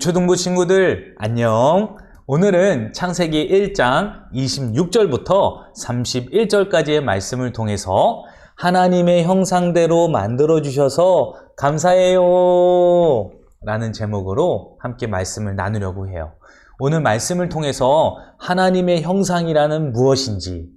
유초등부 친구들 안녕. 오늘은 창세기 1장 26절부터 31절까지의 말씀을 통해서 하나님의 형상대로 만들어 주셔서 감사해요 라는 제목으로 함께 말씀을 나누려고 해요. 오늘 말씀을 통해서 하나님의 형상이라는 무엇인지,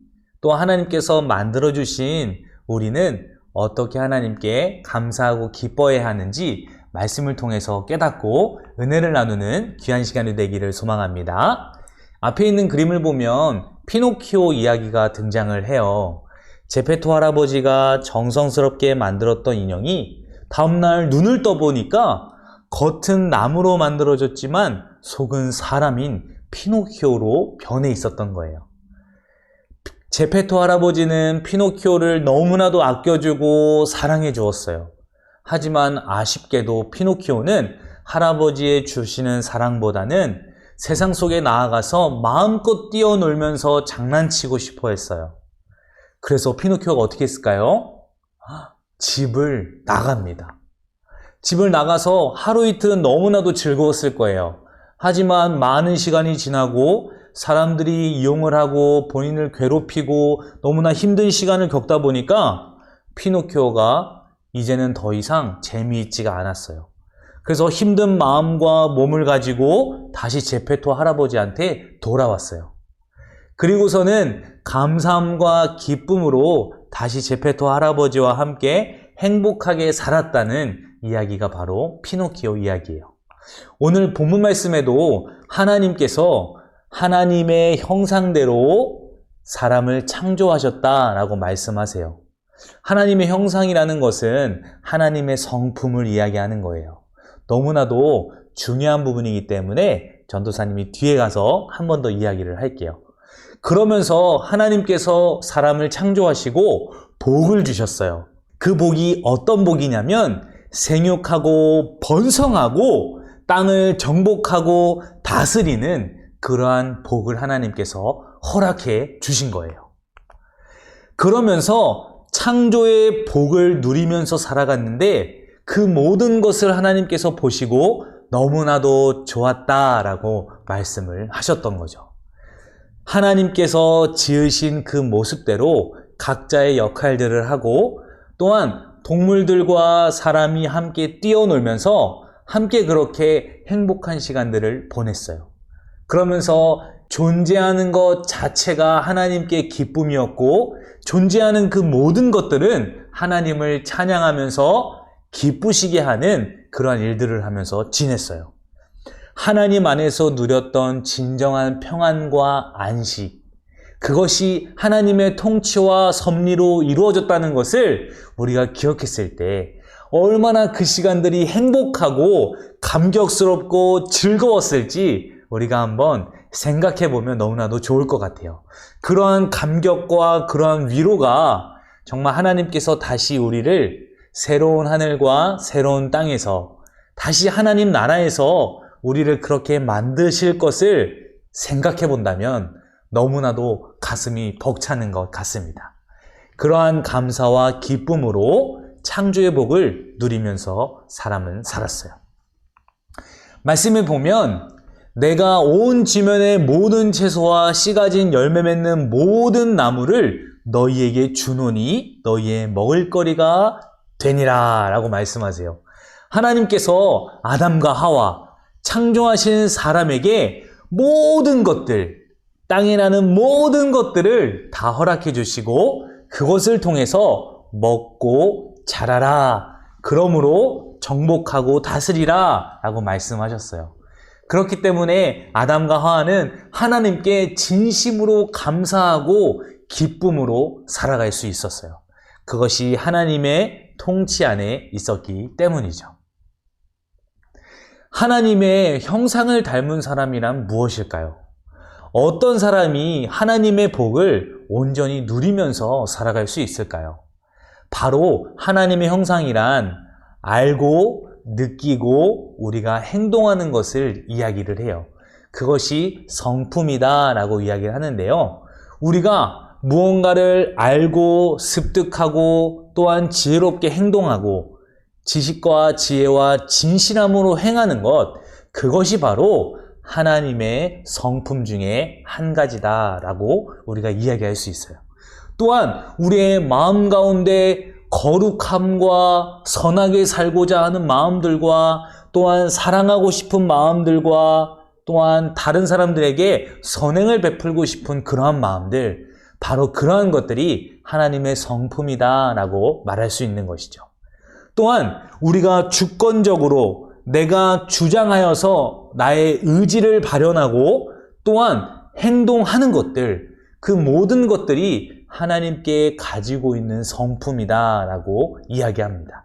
또 하나님께서 만들어 주신 우리는 어떻게 하나님께 감사하고 기뻐해야 하는지 말씀을 통해서 깨닫고 은혜를 나누는 귀한 시간이 되기를 소망합니다. 앞에 있는 그림을 보면 피노키오 이야기가 등장을 해요. 제페토 할아버지가 정성스럽게 만들었던 인형이 다음날 눈을 떠보니까 겉은 나무로 만들어졌지만 속은 사람인 피노키오로 변해 있었던 거예요. 제페토 할아버지는 피노키오를 너무나도 아껴주고 사랑해 주었어요. 하지만 아쉽게도 피노키오는 할아버지의 주시는 사랑보다는 세상 속에 나아가서 마음껏 뛰어놀면서 장난치고 싶어 했어요. 그래서 피노키오가 어떻게 했을까요? 집을 나갑니다. 집을 나가서 하루 이틀은 너무나도 즐거웠을 거예요. 하지만 많은 시간이 지나고 사람들이 이용을 하고 본인을 괴롭히고 너무나 힘든 시간을 겪다 보니까 피노키오가 이제는 더 이상 재미있지가 않았어요. 그래서 힘든 마음과 몸을 가지고 다시 제페토 할아버지한테 돌아왔어요. 그리고서는 감사함과 기쁨으로 다시 제페토 할아버지와 함께 행복하게 살았다는 이야기가 바로 피노키오 이야기예요. 오늘 본문 말씀에도 하나님께서 하나님의 형상대로 사람을 창조하셨다라고 말씀하세요. 하나님의 형상이라는 것은 하나님의 성품을 이야기하는 거예요. 너무나도 중요한 부분이기 때문에 전도사님이 뒤에 가서 한 번 더 이야기를 할게요. 그러면서 하나님께서 사람을 창조하시고 복을 주셨어요. 그 복이 어떤 복이냐면 생육하고 번성하고 땅을 정복하고 다스리는 그러한 복을 하나님께서 허락해 주신 거예요. 그러면서 창조의 복을 누리면서 살아갔는데 그 모든 것을 하나님께서 보시고 너무나도 좋았다라고 말씀을 하셨던 거죠. 하나님께서 지으신 그 모습대로 각자의 역할들을 하고 또한 동물들과 사람이 함께 뛰어놀면서 함께 그렇게 행복한 시간들을 보냈어요. 그러면서 존재하는 것 자체가 하나님께 기쁨이었고 존재하는 그 모든 것들은 하나님을 찬양하면서 기쁘시게 하는 그러한 일들을 하면서 지냈어요. 하나님 안에서 누렸던 진정한 평안과 안식, 그것이 하나님의 통치와 섭리로 이루어졌다는 것을 우리가 기억했을 때 얼마나 그 시간들이 행복하고 감격스럽고 즐거웠을지 우리가 한번 생각해 보면 너무나도 좋을 것 같아요. 그러한 감격과 그러한 위로가 정말 하나님께서 다시 우리를 새로운 하늘과 새로운 땅에서 다시 하나님 나라에서 우리를 그렇게 만드실 것을 생각해 본다면 너무나도 가슴이 벅차는 것 같습니다. 그러한 감사와 기쁨으로 창조의 복을 누리면서 사람은 살았어요. 말씀을 보면 내가 온 지면의 모든 채소와 씨 가진 열매 맺는 모든 나무를 너희에게 주노니 너희의 먹을거리가 되니라 라고 말씀하세요. 하나님께서 아담과 하와 창조하신 사람에게 모든 것들, 땅에 나는 모든 것들을 다 허락해 주시고 그것을 통해서 먹고 자라라, 그러므로 정복하고 다스리라 라고 말씀하셨어요. 그렇기 때문에 아담과 하와는 하나님께 진심으로 감사하고 기쁨으로 살아갈 수 있었어요. 그것이 하나님의 통치 안에 있었기 때문이죠. 하나님의 형상을 닮은 사람이란 무엇일까요? 어떤 사람이 하나님의 복을 온전히 누리면서 살아갈 수 있을까요? 바로 하나님의 형상이란 알고 느끼고 우리가 행동하는 것을 이야기를 해요. 그것이 성품이다 라고 이야기를 하는데요. 우리가 무언가를 알고 습득하고 또한 지혜롭게 행동하고 지식과 지혜와 진실함으로 행하는 것, 그것이 바로 하나님의 성품 중에 한 가지다라고 우리가 이야기할 수 있어요. 또한 우리의 마음 가운데 거룩함과 선하게 살고자 하는 마음들과 또한 사랑하고 싶은 마음들과 또한 다른 사람들에게 선행을 베풀고 싶은 그러한 마음들, 바로 그러한 것들이 하나님의 성품이다라고 말할 수 있는 것이죠. 또한 우리가 주권적으로 내가 주장하여서 나의 의지를 발현하고 또한 행동하는 것들, 그 모든 것들이 하나님께 가지고 있는 성품이다라고 이야기합니다.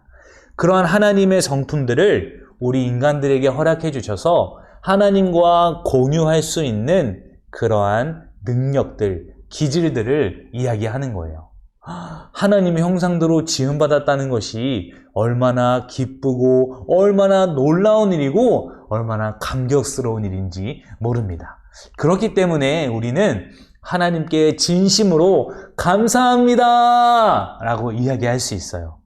그러한 하나님의 성품들을 우리 인간들에게 허락해 주셔서 하나님과 공유할 수 있는 그러한 능력들, 기질들을 이야기하는 거예요. 하나님의 형상대로 지음받았다는 것이 얼마나 기쁘고 얼마나 놀라운 일이고 얼마나 감격스러운 일인지 모릅니다. 그렇기 때문에 우리는 하나님께 진심으로 감사합니다 라고 이야기할 수 있어요.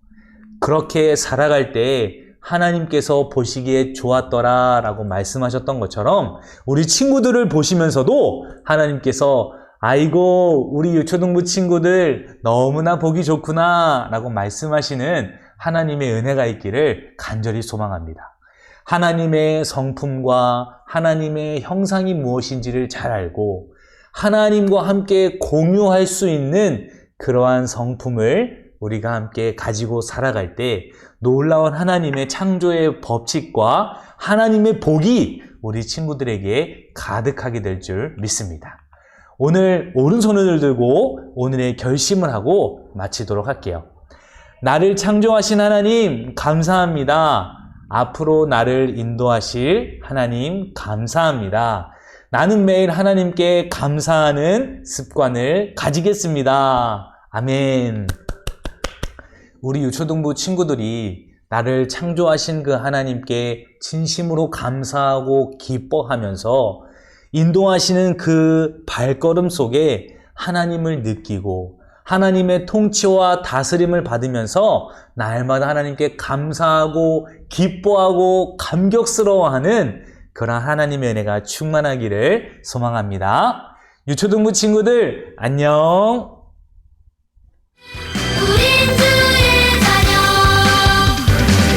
그렇게 살아갈 때 하나님께서 보시기에 좋았더라 라고 말씀하셨던 것처럼 우리 친구들을 보시면서도 하나님께서 아이고 우리 유초등부 친구들 너무나 보기 좋구나 라고 말씀하시는 하나님의 은혜가 있기를 간절히 소망합니다. 하나님의 성품과 하나님의 형상이 무엇인지를 잘 알고 하나님과 함께 공유할 수 있는 그러한 성품을 우리가 함께 가지고 살아갈 때 놀라운 하나님의 창조의 법칙과 하나님의 복이 우리 친구들에게 가득하게 될 줄 믿습니다. 오늘 오른손을 들고 오늘의 결심을 하고 마치도록 할게요. 나를 창조하신 하나님 감사합니다. 앞으로 나를 인도하실 하나님 감사합니다. 나는 매일 하나님께 감사하는 습관을 가지겠습니다. 아멘. 우리 유초등부 친구들이 나를 창조하신 그 하나님께 진심으로 감사하고 기뻐하면서 인도하시는 그 발걸음 속에 하나님을 느끼고 하나님의 통치와 다스림을 받으면서 날마다 하나님께 감사하고 기뻐하고 감격스러워하는 그런 하나님의 은혜가 충만하기를 소망합니다. 유초등부 친구들 안녕. 우린